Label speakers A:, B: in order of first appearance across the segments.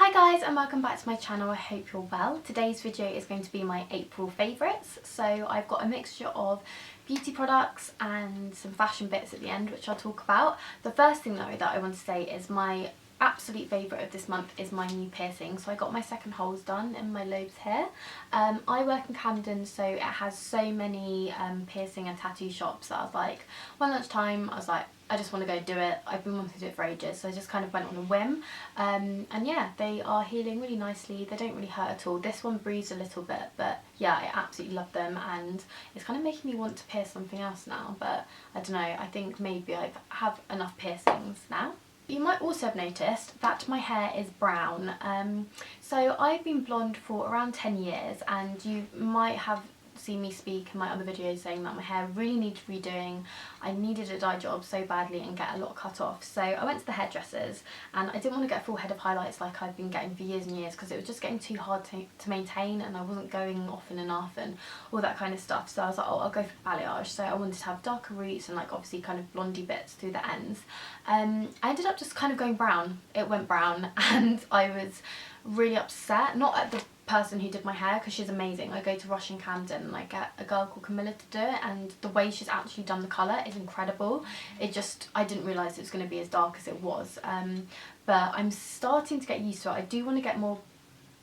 A: Hi guys and welcome back to my channel. I hope you're well. Today's video is going to be my April favourites. So I've got a mixture of beauty products and some fashion bits at the end which I'll talk about. The first thing though that I want to say is my absolute favourite of this month is my new piercing. So I got my second holes done in my lobes here. I work in Camden, so it has so many piercing and tattoo shops that I was like, one lunchtime I was like, I just want to go do it. I've been wanting to do it for ages, so I just kind of went on a whim. And yeah, they are healing really nicely. They don't really hurt at all. This one bruised a little bit, but yeah, I absolutely love them, and it's kind of making me want to pierce something else now, but I don't know, I think maybe I have enough piercings now. You might also have noticed that my hair is brown. So I've been blonde for around 10 years, and you might have seen me speak in my other videos saying that my hair really needed redoing. I needed a dye job so badly and get a lot cut off, so I went to the hairdressers, and I didn't want to get a full head of highlights like I've been getting for years and years because it was just getting too hard to maintain, and I wasn't going often enough and all that kind of stuff. So I was like, oh, I'll go for balayage. So I wanted to have darker roots and like obviously kind of blondie bits through the ends. I ended up just kind of going brown. It went brown and I was really upset, not at the person who did my hair because she's amazing. I go to Rush in Camden and I get a girl called Camilla to do it, and the way she's actually done the colour is incredible. I didn't realise it was going to be as dark as it was, but I'm starting to get used to it. I do want to get more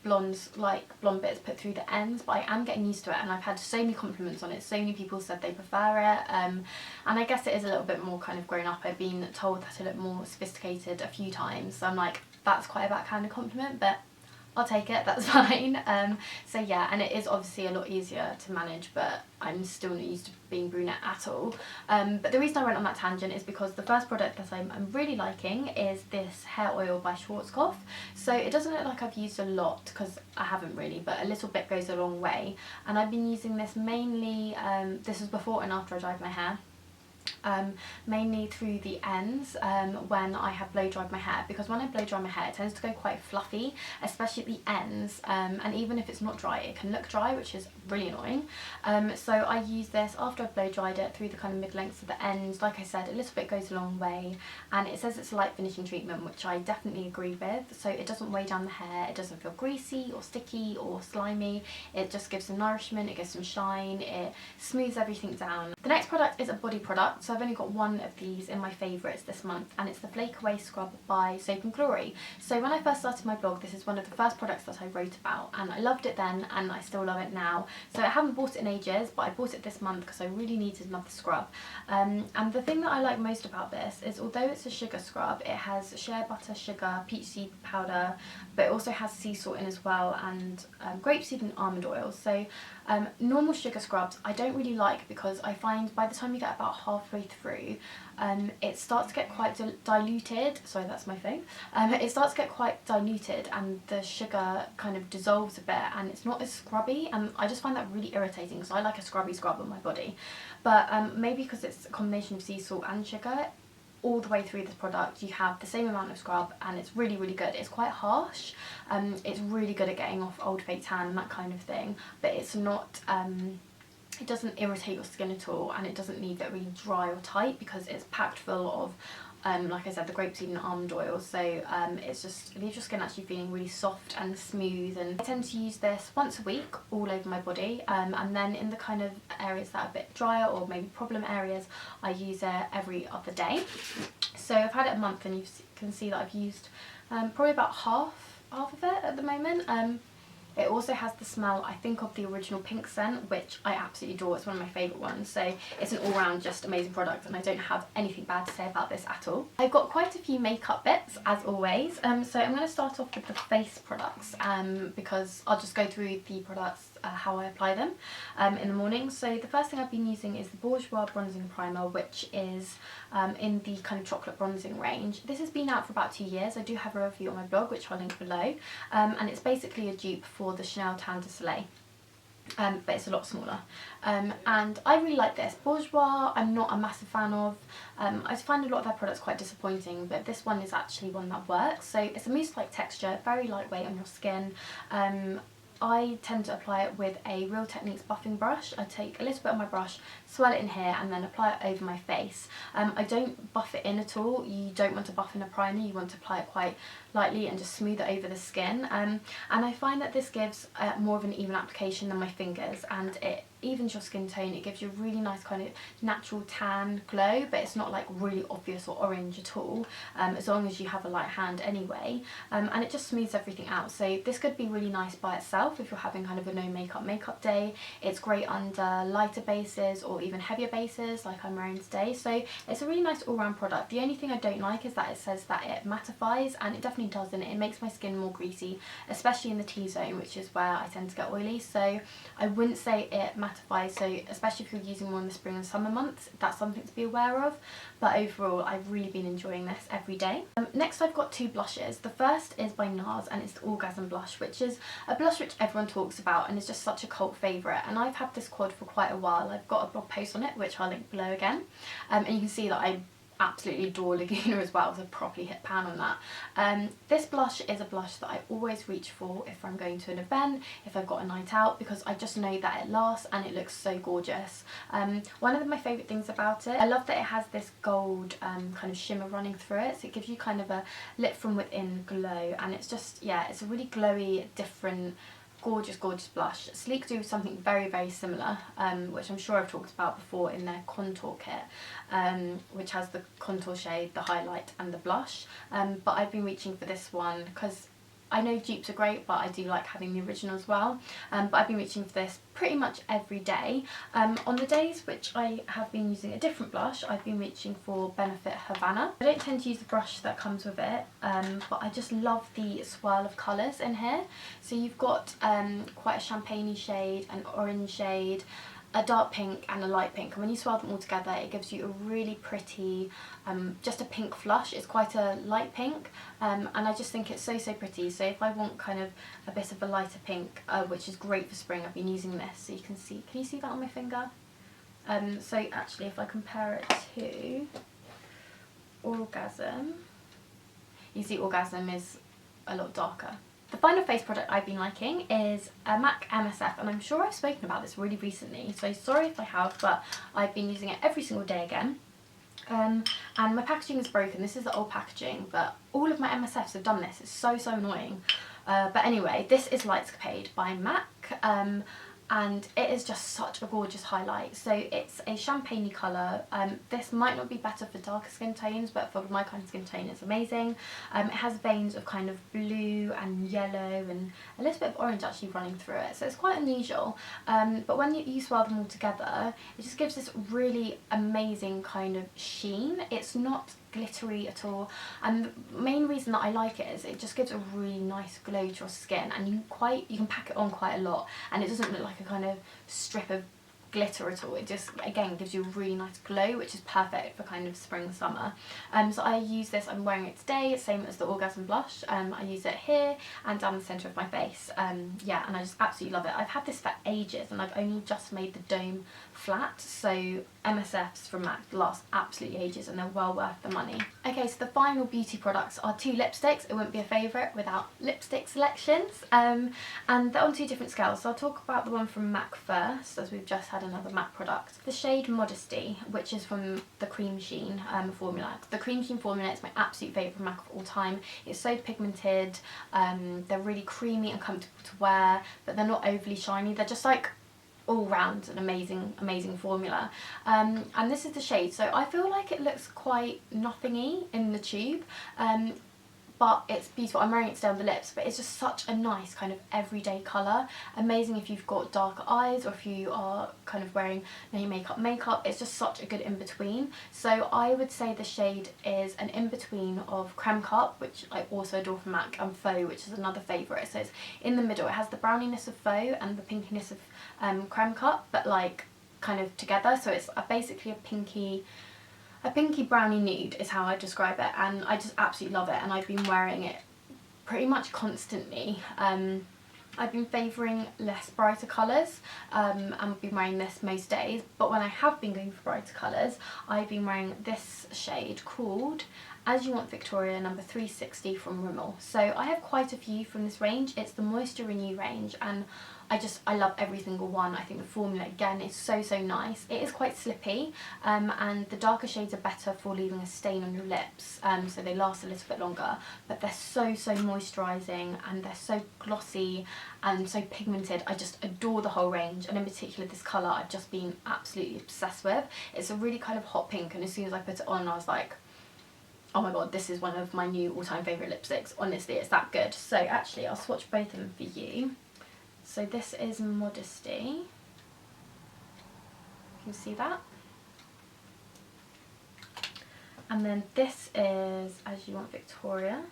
A: blondes, like blonde bits put through the ends, but I am getting used to it, and I've had so many compliments on it. So many people said they prefer it, and I guess it is a little bit more kind of grown up. I've been told that I look more sophisticated a few times, so I'm like, that's quite a backhanded compliment, but I'll take it, that's fine. So yeah, and it is obviously a lot easier to manage, but I'm still not used to being brunette at all. But the reason I went on that tangent is because the first product that I'm really liking is this hair oil by Schwarzkopf. So it doesn't look like I've used a lot because I haven't really, but a little bit goes a long way. And I've been using this mainly, this was before and after I dyed my hair. Mainly through the ends when I have blow dried my hair, because when I blow dry my hair it tends to go quite fluffy, especially at the ends, and even if it's not dry it can look dry, which is really annoying. So I use this after I've blow dried it through the kind of mid lengths of the ends. Like I said, a little bit goes a long way, and it says it's a light finishing treatment, which I definitely agree with. So it doesn't weigh down the hair, it doesn't feel greasy or sticky or slimy, it just gives some nourishment, it gives some shine, it smooths everything down. The next product is a body product. So I've only got one of these in my favourites this month, and it's the Flake Away Scrub by Soap & Glory. So when I first started my blog, this is one of the first products that I wrote about, and I loved it then and I still love it now. So I haven't bought it in ages, but I bought it this month because I really needed another scrub. And the thing that I like most about this is, although it's a sugar scrub, it has shea butter, sugar, peach seed powder, but it also has sea salt in as well, and grapeseed and almond oil. So normal sugar scrubs I don't really like, because I find by the time you get about halfway through it starts to get quite diluted. Sorry, that's my phone. It starts to get quite diluted and the sugar kind of dissolves a bit and it's not as scrubby, and I just find that really irritating because I like a scrubby scrub on my body. But maybe because it's a combination of sea salt and sugar, all the way through this product you have the same amount of scrub, and it's really really good. It's quite harsh, it's really good at getting off old fake tan and that kind of thing, but it's not it doesn't irritate your skin at all, and it doesn't leave it really dry or tight because it's packed full of like I said, the grapeseed and almond oil. So it's just, it leaves your skin actually feeling really soft and smooth. And I tend to use this once a week all over my body, and then in the kind of areas that are a bit drier or maybe problem areas, I use it every other day. So I've had it a month, and you can see that I've used probably about half of it at the moment. It also has the smell, I think, of the original pink scent, which I absolutely adore. It's one of my favourite ones. So it's an all-round just amazing product, and I don't have anything bad to say about this at all. I've got quite a few makeup bits, as always. So I'm going to start off with the face products, because I'll just go through the products how I apply them in the morning. So the first thing I've been using is the Bourjois Bronzing Primer, which is in the kind of chocolate bronzing range. This has been out for about 2 years. I do have a review on my blog, which I'll link below, and it's basically a dupe for the Chanel Tan de Soleil. But it's a lot smaller, and I really like this. Bourjois I'm not a massive fan of. I find a lot of their products quite disappointing, but this one is actually one that works. So it's a mousse-like texture, very lightweight on your skin. I tend to apply it with a Real Techniques buffing brush. I take a little bit of my brush, swirl it in here, and then apply it over my face. I don't buff it in at all. You don't want to buff in a primer, you want to apply it quite lightly and just smooth it over the skin. And I find that this gives more of an even application than my fingers, and it evens your skin tone. It gives you a really nice kind of natural tan glow, but it's not like really obvious or orange at all, as long as you have a light hand anyway. And it just smooths everything out. So this could be really nice by itself if you're having kind of a no makeup day. It's great under lighter bases or even heavier bases like I'm wearing today. So it's a really nice all-round product. The only thing I don't like is that it says that it mattifies, and it definitely doesn't. It makes my skin more greasy, especially in the T-zone, which is where I tend to get oily. So I wouldn't say it mattifies, so especially if you're using more in the spring and summer months, that's something to be aware of. But overall, I've really been enjoying this every day. Next, I've got two blushes. The first is by NARS, and it's the Orgasm blush, which is a blush which everyone talks about and is just such a cult favourite. And I've had this quad for quite a while. I've got a blog post on it, which I'll link below again. And you can see that I absolutely adore Laguna as well, so properly hit pan on that. This blush is a blush that I always reach for if I'm going to an event, if I've got a night out, because I just know that it lasts and it looks so gorgeous. One of my favourite things about it, I love that it has this gold kind of shimmer running through it, so it gives you kind of a lit from within glow, and it's just, yeah, it's a really glowy, different, gorgeous blush. Sleek do something very similar, which I'm sure I've talked about before in their contour kit, which has the contour shade, the highlight and the blush, but I've been reaching for this one because I know dupes are great, but I do like having the original as well. But I've been reaching for this pretty much every day. On the days which I have been using a different blush, I've been reaching for Benefit Havana. I don't tend to use the brush that comes with it, but I just love the swirl of colours in here. So you've got quite a champagne-y shade, an orange shade, a dark pink and a light pink, and when you swirl them all together it gives you a really pretty, just a pink flush. It's quite a light pink, and I just think it's so pretty. So if I want kind of a bit of a lighter pink, which is great for spring, I've been using this. So you can you see that on my finger? So actually if I compare it to Orgasm, you see Orgasm is a lot darker. The final face product I've been liking is a MAC MSF, and I'm sure I've spoken about this really recently, so sorry if I have, but I've been using it every single day again. And my packaging is broken. This is the old packaging, but all of my MSFs have done this. It's so annoying. But anyway, this is Lightscapade by MAC. And it is just such a gorgeous highlight. So it's a champagne-y colour. This might not be better for darker skin tones, but for my kind of skin tone it's amazing. It has veins of kind of blue and yellow and a little bit of orange actually running through it, so it's quite unusual. But when you swirl them all together, it just gives this really amazing kind of sheen. It's not glittery at all, and the main reason that I like it is it just gives a really nice glow to your skin, and you can pack it on quite a lot and it doesn't look like a kind of strip of glitter at all. It just again gives you a really nice glow, which is perfect for kind of spring summer. So I use this, I'm wearing it today, same as the Orgasm blush. I use it here and down the centre of my face. Yeah, and I just absolutely love it. I've had this for ages and I've only just made the dome flat, so MSFs from MAC last absolutely ages and they're well worth the money. Okay, so the final beauty products are two lipsticks. It wouldn't be a favourite without lipstick selections, and they're on two different scales. So I'll talk about the one from MAC first, as we've just had another MAC product. The shade Modesty, which is from the Cream Sheen formula. The Cream Sheen formula is my absolute favourite from MAC of all time. It's so pigmented, they're really creamy and comfortable to wear, but they're not overly shiny. They're just like all round an amazing formula, and this is the shade. So I feel like it looks quite nothingy in the tube, but it's beautiful. I'm wearing it today on the lips, but it's just such a nice kind of everyday colour. Amazing if you've got darker eyes or if you are kind of wearing no makeup. It's just such a good in-between. So I would say the shade is an in-between of Creme Cup, which I also adore from MAC, and Faux, which is another favourite. So it's in the middle. It has the browniness of Faux and the pinkiness of Creme Cup, but like kind of together. So it's basically a pinky brownie nude is how I describe it, and I just absolutely love it, and I've been wearing it pretty much constantly. I've been favouring less brighter colours, and I've been wearing this most days, but when I have been going for brighter colours, I've been wearing this shade called As You Want Victoria number 360 from Rimmel. So I have quite a few from this range. It's the Moisture Renew range, and I love every single one. I think the formula again is so nice. It is quite slippy, and the darker shades are better for leaving a stain on your lips, so they last a little bit longer, but they're so moisturising, and they're so glossy and so pigmented. I just adore the whole range, and in particular this colour I've just been absolutely obsessed with. It's a really kind of hot pink, and as soon as I put it on I was like, oh my god, this is one of my new all-time favourite lipsticks. Honestly, it's that good. So actually I'll swatch both of them for you. So this is Modesty. You can see that. And then this is As You Want Victoria.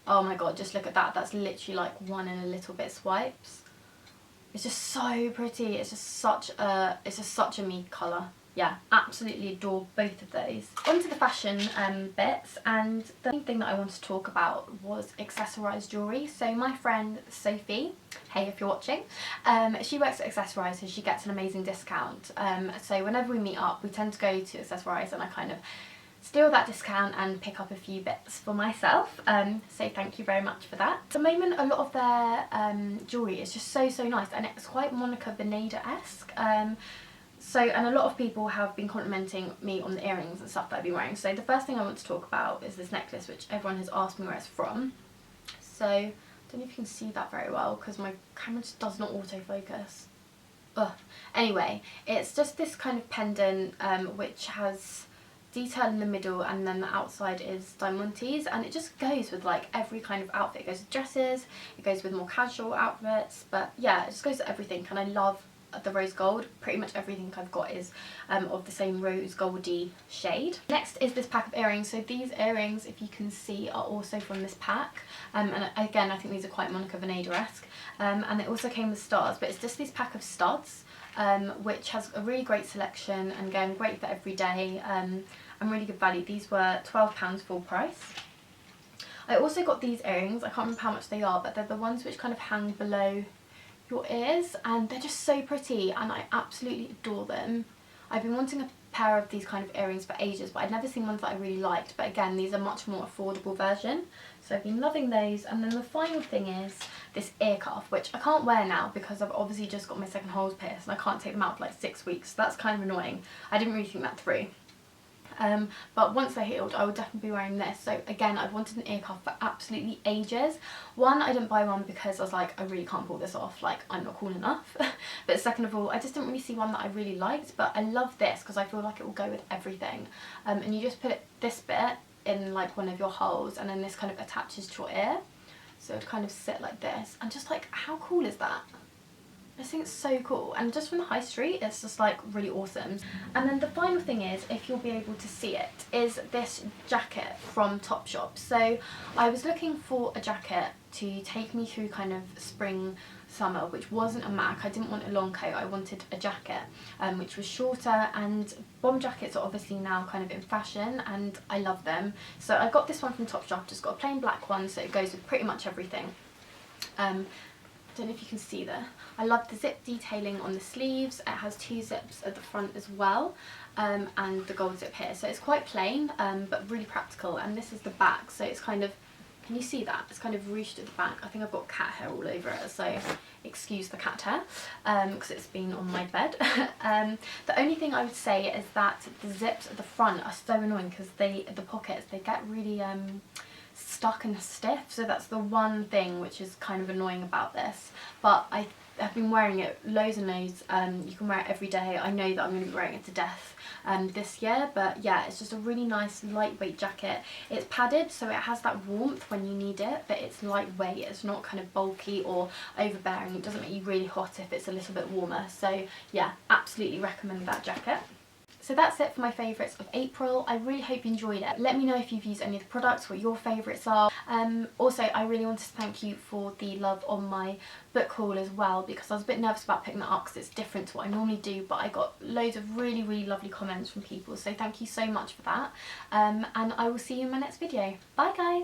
A: Oh my god, just look at that. That's literally like one and a little bit swipes. It's just so pretty. It's just such a me colour. Yeah, absolutely adore both of those. On to the fashion bits, and the main thing that I wanted to talk about was accessorised jewellery. So my friend Sophie, hey if you're watching, she works at Accessorize, so she gets an amazing discount. So whenever we meet up, we tend to go to Accessorize, and I kind of steal that discount and pick up a few bits for myself, so thank you very much for that. At the moment a lot of their jewellery is just so nice, and it's quite Monica Vinader-esque. And a lot of people have been complimenting me on the earrings and stuff that I've been wearing. So the first thing I want to talk about is this necklace, which everyone has asked me where it's from. So I don't know if you can see that very well because my camera just does not autofocus. Ugh. Anyway, it's just this kind of pendant which has detail in the middle, and then the outside is diamantes, and it just goes with like every kind of outfit. It goes with dresses, it goes with more casual outfits, but yeah, it just goes with everything, and I love the rose gold. Pretty much everything I've got is of the same rose goldy shade. Next is this pack of earrings. So these earrings, if you can see, are also from this pack, and again I think these are quite Monica Vinader-esque, and it also came with stars, but it's just this pack of studs, which has a really great selection, and again great for every day, and really good value. These were £12 full price. I also got these earrings. I can't remember how much they are, but they're the ones which kind of hang below your ears, and they're just so pretty, and I absolutely adore them. I've been wanting a pair of these kind of earrings for ages, but I'd never seen ones that I really liked, but again these are much more affordable version, so I've been loving those. And then the final thing is this ear cuff, which I can't wear now because I've obviously just got my second holes pierced and I can't take them out for like 6 weeks, so that's kind of annoying. I didn't really think that through. But once they're healed I will definitely be wearing this. So again, I've wanted an ear cuff for absolutely ages. One, I didn't buy one because I was like, I really can't pull this off, like I'm not cool enough. But second of all, I just didn't really see one that I really liked, but I love this because I feel like it will go with everything. And you just put this bit in like one of your holes, and then this kind of attaches to your ear, so it would kind of sit like this, and just like, how cool is that? I think it's so cool, and just from the high street it's just like really awesome. And then the final thing is, if you'll be able to see it, is this jacket from Topshop. So I was looking for a jacket to take me through kind of spring summer, which wasn't a MAC. I didn't want a long coat, I wanted a jacket which was shorter, and bomb jackets are obviously now kind of in fashion and I love them. So I got this one from Topshop, just got a plain black one, so it goes with pretty much everything. Don't know if you can see there. I love the zip detailing on the sleeves. It has 2 zips at the front as well, and the gold zip here. So it's quite plain, but really practical. And this is the back, so it's kind of, can you see that? It's kind of ruched at the back. I think I've got cat hair all over it, so excuse the cat hair, because it's been on my bed. The only thing I would say is that the zips at the front are so annoying because the pockets, they get really stuck and stiff, so that's the one thing which is kind of annoying about this. But I have been wearing it loads and loads. You can wear it every day. I know that I'm going to be wearing it to death this year, but yeah, it's just a really nice lightweight jacket. It's padded, so it has that warmth when you need it, but it's lightweight. It's not kind of bulky or overbearing. It doesn't make you really hot if it's a little bit warmer. So yeah, absolutely recommend that jacket. So that's it for my favourites of April. I really hope you enjoyed it. Let me know if you've used any of the products, what your favourites are. Also, I really wanted to thank you for the love on my book haul as well, because I was a bit nervous about picking that up because it's different to what I normally do, but I got loads of really lovely comments from people, so thank you so much for that. And I will see you in my next video. Bye guys!